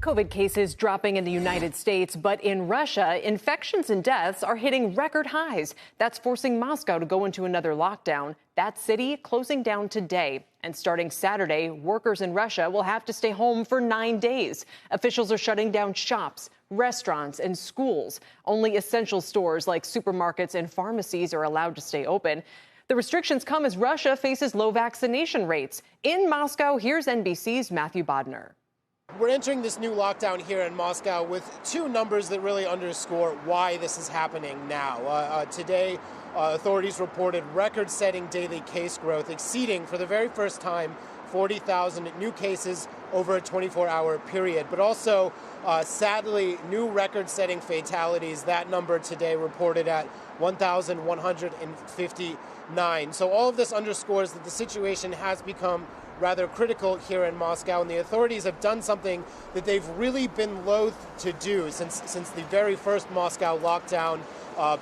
COVID cases dropping in the United States, but in Russia, infections and deaths are hitting record highs. That's forcing Moscow to go into another lockdown. That city closing down today. And starting Saturday, workers in Russia will have to stay home for 9 days. Officials are shutting down shops, restaurants, and schools. Only essential stores like supermarkets and pharmacies are allowed to stay open. The restrictions come as Russia faces low vaccination rates. In Moscow, here's NBC's Matthew Bodner. We're entering this new lockdown here in Moscow with two numbers that really underscore why this is happening now. Today, authorities reported record-setting daily case growth, exceeding for the very first time 40,000 new cases over a 24-hour period. But also, sadly, new record-setting fatalities. That number today reported at 1,159. So all of this underscores that the situation has become rather critical here in Moscow, and the authorities have done something that they've really been loath to do since the very first Moscow lockdown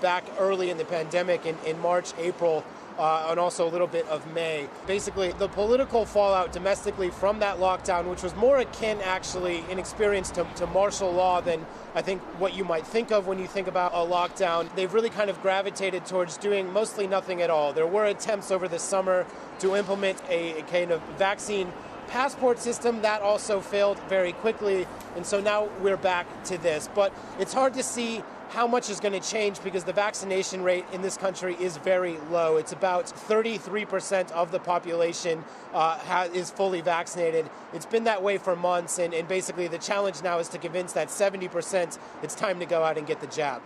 back early in the pandemic in March, April, and also a little bit of May. Basically, the political fallout domestically from that lockdown, which was more akin actually in experience to martial law than I think what you might think of when you think about a lockdown, they've really kind of gravitated towards doing mostly nothing at all. There were attempts over the summer to implement a kind of vaccine passport system. That also failed very quickly, and so now we're back to this. But it's hard to see how much is going to change because the vaccination rate in this country is very low. It's about 33% of the population is fully vaccinated. It's been that way for months, and basically the challenge now is to convince that 70% it's time to go out and get the jab.